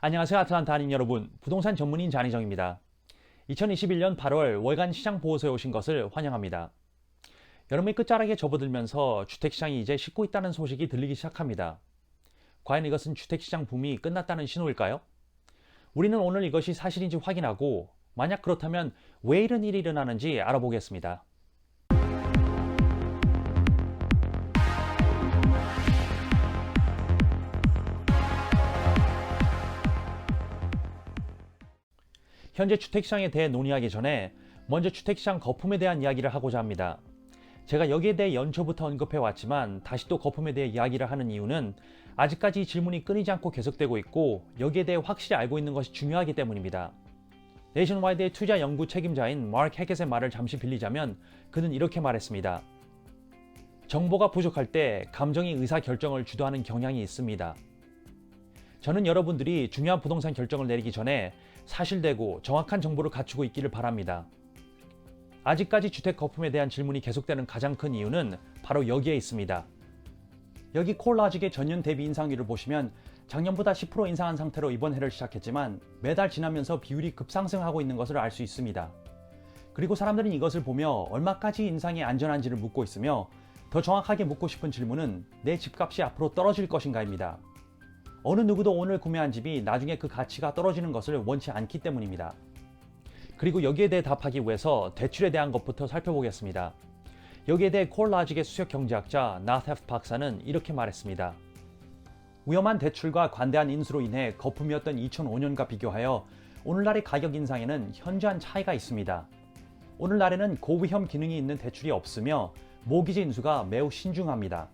안녕하세요. 아틀란타 한인 여러분. 부동산 전문인 잔희정입니다. 2021년 8월 월간 시장 보고서에 오신 것을 환영합니다. 여름의 끝자락에 접어들면서 주택시장이 이제 식고 있다는 소식이 들리기 시작합니다. 과연 이것은 주택시장 붐이 끝났다는 신호일까요? 우리는 오늘 이것이 사실인지 확인하고 만약 그렇다면 왜 이런 일이 일어나는지 알아보겠습니다. 현재 주택시장에 대해 논의하기 전에 먼저 주택시장 거품에 대한 이야기를 하고자 합니다. 제가 여기에 대해 연초부터 언급해 왔지만 다시 또 거품에 대해 이야기를 하는 이유는 아직까지 이 질문이 끊이지 않고 계속되고 있고 여기에 대해 확실히 알고 있는 것이 중요하기 때문입니다. 네이션와이드의 투자 연구 책임자인 마크 해겟의 말을 잠시 빌리자면 그는 이렇게 말했습니다. 정보가 부족할 때 감정이 의사결정을 주도하는 경향이 있습니다. 저는 여러분들이 중요한 부동산 결정을 내리기 전에 사실되고 정확한 정보를 갖추고 있기를 바랍니다. 아직까지 주택 거품에 대한 질문이 계속되는 가장 큰 이유는 바로 여기에 있습니다. 여기 콜라직의 전년 대비 인상률을 보시면 작년보다 10% 인상한 상태로 이번 해를 시작했지만 매달 지나면서 비율이 급상승하고 있는 것을 알 수 있습니다. 그리고 사람들은 이것을 보며 얼마까지 인상이 안전한지를 묻고 있으며 더 정확하게 묻고 싶은 질문은 내 집값이 앞으로 떨어질 것인가입니다. 어느 누구도 오늘 구매한 집이 나중에 그 가치가 떨어지는 것을 원치 않기 때문입니다. 그리고 여기에 대해 답하기 위해서 대출에 대한 것부터 살펴보겠습니다. 여기에 대해 콜라직의 수석 경제학자 나테프 박사는 이렇게 말했습니다. 위험한 대출과 관대한 인수로 인해 거품이었던 2005년과 비교하여 오늘날의 가격 인상에는 현저한 차이가 있습니다. 오늘날에는 고위험 기능이 있는 대출이 없으며 모기지 인수가 매우 신중합니다.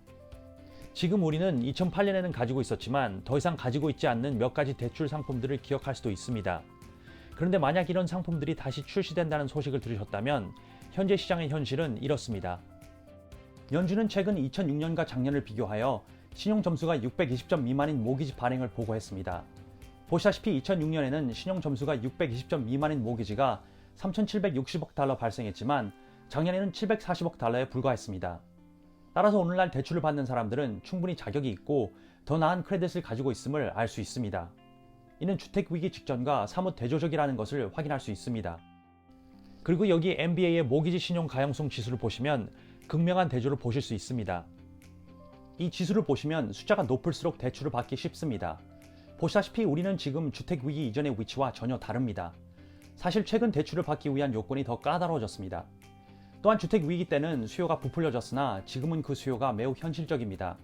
지금 우리는 2008년에는 가지고 있었지만 더 이상 가지고 있지 않는 몇 가지 대출 상품들을 기억할 수도 있습니다. 그런데 만약 이런 상품들이 다시 출시된다는 소식을 들으셨다면 현재 시장의 현실은 이렇습니다. 연준은 최근 2006년과 작년을 비교하여 신용 점수가 620점 미만인 모기지 발행을 보고했습니다. 보시다시피 2006년에는 신용 점수가 620점 미만인 모기지가 3,760억 달러 발생했지만 작년에는 740억 달러에 불과했습니다. 따라서 오늘날 대출을 받는 사람들은 충분히 자격이 있고 더 나은 크레딧을 가지고 있음을 알 수 있습니다. 이는 주택위기 직전과 사뭇 대조적이라는 것을 확인할 수 있습니다. 그리고 여기 MBA의 모기지 신용 가용성 지수를 보시면 극명한 대조를 보실 수 있습니다. 이 지수를 보시면 숫자가 높을수록 대출을 받기 쉽습니다. 보시다시피 우리는 지금 주택위기 이전의 위치와 전혀 다릅니다. 사실 최근 대출을 받기 위한 요건이 더 까다로워졌습니다. 또한 주택 위기 때는 수요가 부풀려졌으나 지금은 그 수요가 매우 현실적입니다.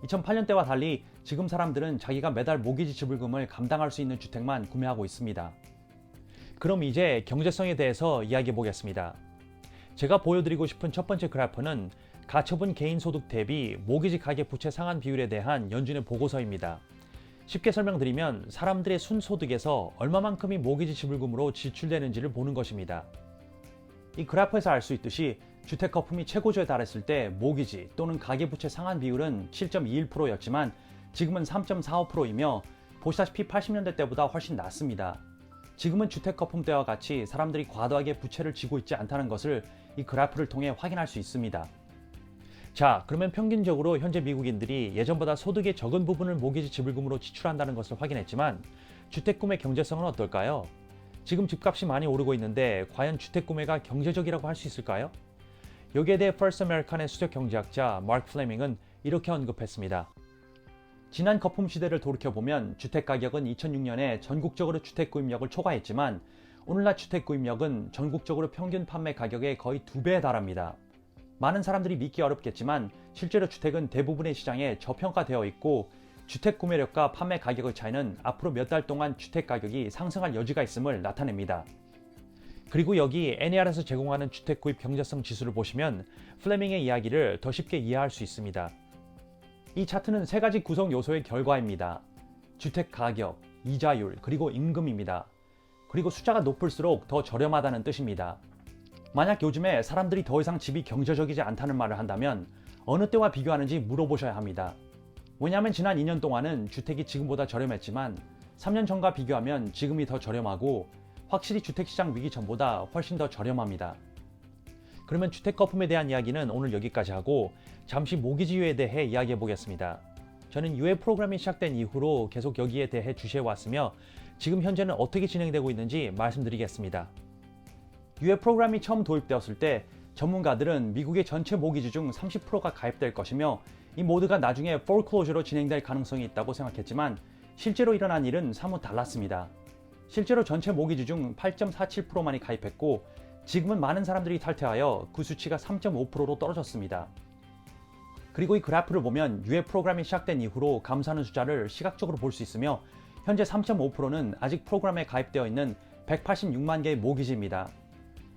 2008년 때와 달리 지금 사람들은 자기가 매달 모기지 지불금을 감당할 수 있는 주택만 구매하고 있습니다. 그럼 이제 경제성에 대해서 이야기해 보겠습니다. 제가 보여드리고 싶은 첫 번째 그래프는 가처분 개인소득 대비 모기지 가계 부채 상환 비율에 대한 연준의 보고서입니다. 쉽게 설명드리면 사람들의 순소득에서 얼마만큼이 모기지 지불금으로 지출되는지를 보는 것입니다. 이 그래프에서 알 수 있듯이 주택 거품이 최고조에 달했을 때 모기지 또는 가계부채 상환 비율은 7.21%였지만 지금은 3.45%이며 보시다시피 80년대 때보다 훨씬 낮습니다. 지금은 주택 거품 때와 같이 사람들이 과도하게 부채를 지고 있지 않다는 것을 이 그래프를 통해 확인할 수 있습니다. 자, 그러면 평균적으로 현재 미국인들이 예전보다 소득의 적은 부분을 모기지 지불금으로 지출한다는 것을 확인했지만 주택 구매 경제성은 어떨까요? 지금 집값이 많이 오르고 있는데 과연 주택 구매가 경제적이라고 할 수 있을까요? 여기에 대해 First American의 수석 경제학자 마크 플레밍은 이렇게 언급했습니다. 지난 거품 시대를 돌이켜보면 주택 가격은 2006년에 전국적으로 주택 구입력을 초과했지만 오늘날 주택 구입력은 전국적으로 평균 판매 가격의 거의 2배에 달합니다. 많은 사람들이 믿기 어렵겠지만 실제로 주택은 대부분의 시장에 저평가되어 있고 주택 구매력과 판매 가격의 차이는 앞으로 몇 달 동안 주택 가격이 상승할 여지가 있음을 나타냅니다. 그리고 여기 NAR에서 제공하는 주택 구입 경제성 지수를 보시면 플레밍의 이야기를 더 쉽게 이해할 수 있습니다. 이 차트는 세 가지 구성 요소의 결과입니다. 주택 가격, 이자율, 그리고 임금입니다. 그리고 숫자가 높을수록 더 저렴하다는 뜻입니다. 만약 요즘에 사람들이 더 이상 집이 경제적이지 않다는 말을 한다면 어느 때와 비교하는지 물어보셔야 합니다. 왜냐하면 지난 2년 동안은 주택이 지금보다 저렴했지만 3년 전과 비교하면 지금이 더 저렴하고 확실히 주택시장 위기 전보다 훨씬 더 저렴합니다. 그러면 주택 거품에 대한 이야기는 오늘 여기까지 하고 잠시 모기지율에 대해 이야기해 보겠습니다. 저는 UA 프로그램이 시작된 이후로 계속 여기에 대해 주시해 왔으며 지금 현재는 어떻게 진행되고 있는지 말씀드리겠습니다. UA 프로그램이 처음 도입되었을 때 전문가들은 미국의 전체 모기지 중 30%가 가입될 것이며 이 모두가 나중에 foreclosure로 진행될 가능성이 있다고 생각했지만 실제로 일어난 일은 사뭇 달랐습니다. 실제로 전체 모기지 중 8.47%만이 가입했고 지금은 많은 사람들이 탈퇴하여 그 수치가 3.5%로 떨어졌습니다. 그리고 이 그래프를 보면 UA 프로그램이 시작된 이후로 감소하는 숫자를 시각적으로 볼 수 있으며 현재 3.5%는 아직 프로그램에 가입되어 있는 186만 개의 모기지입니다.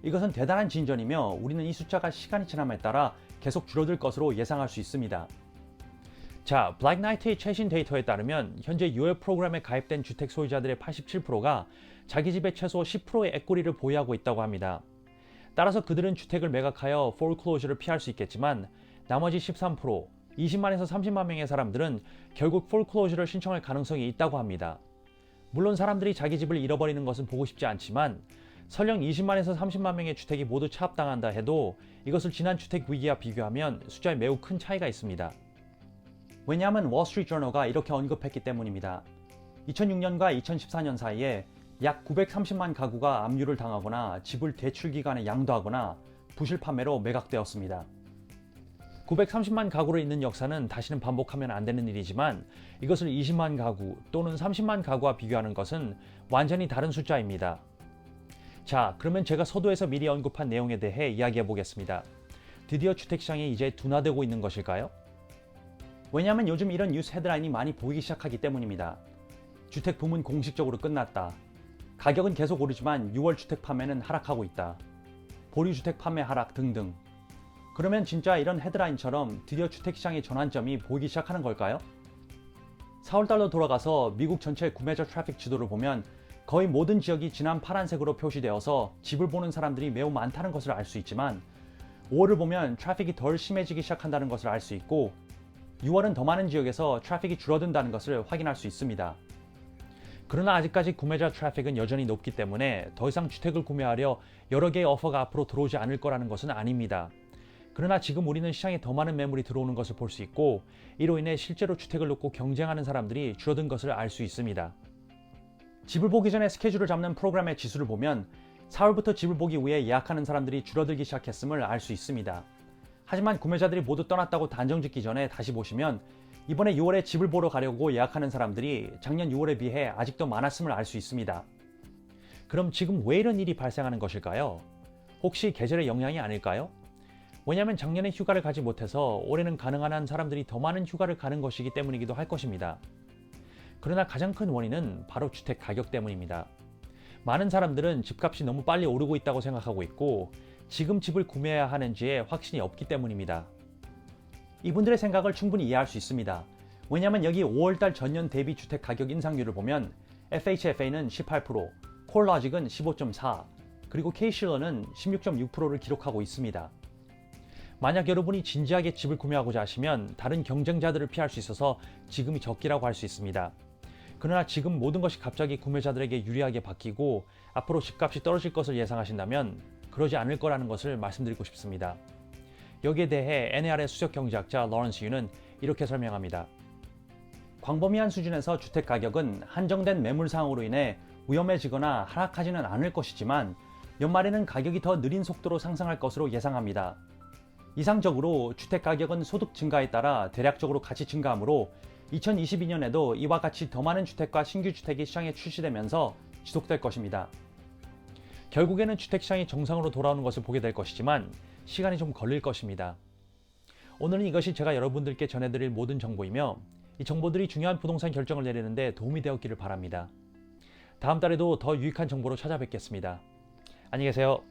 이것은 대단한 진전이며 우리는 이 숫자가 시간이 지남에 따라 계속 줄어들 것으로 예상할 수 있습니다. 자, 블랙나이트의 최신 데이터에 따르면 현재 UA 프로그램에 가입된 주택 소유자들의 87%가 자기 집의 최소 10%의 에quity를 보유하고 있다고 합니다. 따라서 그들은 주택을 매각하여 foreclosure를 피할 수 있겠지만 나머지 13%, 20만에서 30만 명의 사람들은 결국 foreclosure를 신청할 가능성이 있다고 합니다. 물론 사람들이 자기 집을 잃어버리는 것은 보고 싶지 않지만 설령 20만에서 30만 명의 주택이 모두 차압당한다 해도 이것을 지난 주택 위기와 비교하면 숫자에 매우 큰 차이가 있습니다. 왜냐하면 월스트리트저널가 이렇게 언급했기 때문입니다. 2006년과 2014년 사이에 약 930만 가구가 압류를 당하거나 집을 대출 기간에 양도하거나 부실 판매로 매각되었습니다. 930만 가구를 잇는 역사는 다시는 반복하면 안 되는 일이지만 이것을 20만 가구 또는 30만 가구와 비교하는 것은 완전히 다른 숫자입니다. 자, 그러면 제가 서두에서 미리 언급한 내용에 대해 이야기해 보겠습니다. 드디어 주택시장이 이제 둔화되고 있는 것일까요? 왜냐하면 요즘 이런 뉴스 헤드라인이 많이 보이기 시작하기 때문입니다. 주택 붐은 공식적으로 끝났다. 가격은 계속 오르지만 6월 주택 판매는 하락하고 있다. 보류주택 판매 하락 등등. 그러면 진짜 이런 헤드라인처럼 드디어 주택시장의 전환점이 보이기 시작하는 걸까요? 4월달로 돌아가서 미국 전체 구매자 트래픽 지도를 보면 거의 모든 지역이 진한 파란색으로 표시되어서 집을 보는 사람들이 매우 많다는 것을 알 수 있지만 5월을 보면 트래픽이 덜 심해지기 시작한다는 것을 알 수 있고 6월은 더 많은 지역에서 트래픽이 줄어든다는 것을 확인할 수 있습니다. 그러나 아직까지 구매자 트래픽은 여전히 높기 때문에 더 이상 주택을 구매하려 여러 개의 오퍼가 앞으로 들어오지 않을 거라는 것은 아닙니다. 그러나 지금 우리는 시장에 더 많은 매물이 들어오는 것을 볼 수 있고 이로 인해 실제로 주택을 놓고 경쟁하는 사람들이 줄어든 것을 알 수 있습니다. 집을 보기 전에 스케줄을 잡는 프로그램의 지수를 보면 4월부터 집을 보기 위해 예약하는 사람들이 줄어들기 시작했음을 알 수 있습니다. 하지만 구매자들이 모두 떠났다고 단정짓기 전에 다시 보시면 이번에 6월에 집을 보러 가려고 예약하는 사람들이 작년 6월에 비해 아직도 많았음을 알 수 있습니다. 그럼 지금 왜 이런 일이 발생하는 것일까요? 혹시 계절의 영향이 아닐까요? 왜냐하면 작년에 휴가를 가지 못해서 올해는 가능한 한 사람들이 더 많은 휴가를 가는 것이기 때문이기도 할 것입니다. 그러나 가장 큰 원인은 바로 주택 가격 때문입니다. 많은 사람들은 집값이 너무 빨리 오르고 있다고 생각하고 있고 지금 집을 구매해야 하는지에 확신이 없기 때문입니다. 이분들의 생각을 충분히 이해할 수 있습니다. 왜냐하면 여기 5월달 전년 대비 주택 가격 인상률을 보면 FHFA는 18%, 콜로직은 15.4%, 그리고 C실러는 16.6%를 기록하고 있습니다. 만약 여러분이 진지하게 집을 구매하고자 하시면 다른 경쟁자들을 피할 수 있어서 지금이 적기라고 할 수 있습니다. 그러나 지금 모든 것이 갑자기 구매자들에게 유리하게 바뀌고 앞으로 집값이 떨어질 것을 예상하신다면 그러지 않을 거라는 것을 말씀드리고 싶습니다. 여기에 대해 NAR의 수석 경제학자 로런스 유는 이렇게 설명합니다. 광범위한 수준에서 주택 가격은 한정된 매물 상황으로 인해 위험해지거나 하락하지는 않을 것이지만 연말에는 가격이 더 느린 속도로 상승할 것으로 예상합니다. 이상적으로 주택 가격은 소득 증가에 따라 대략적으로 같이 증가하므로 2022년에도 이와 같이 더 많은 주택과 신규 주택이 시장에 출시되면서 지속될 것입니다. 결국에는 주택시장이 정상으로 돌아오는 것을 보게 될 것이지만 시간이 좀 걸릴 것입니다. 오늘은 이것이 제가 여러분들께 전해드릴 모든 정보이며 이 정보들이 중요한 부동산 결정을 내리는데 도움이 되었기를 바랍니다. 다음 달에도 더 유익한 정보로 찾아뵙겠습니다. 안녕히 계세요.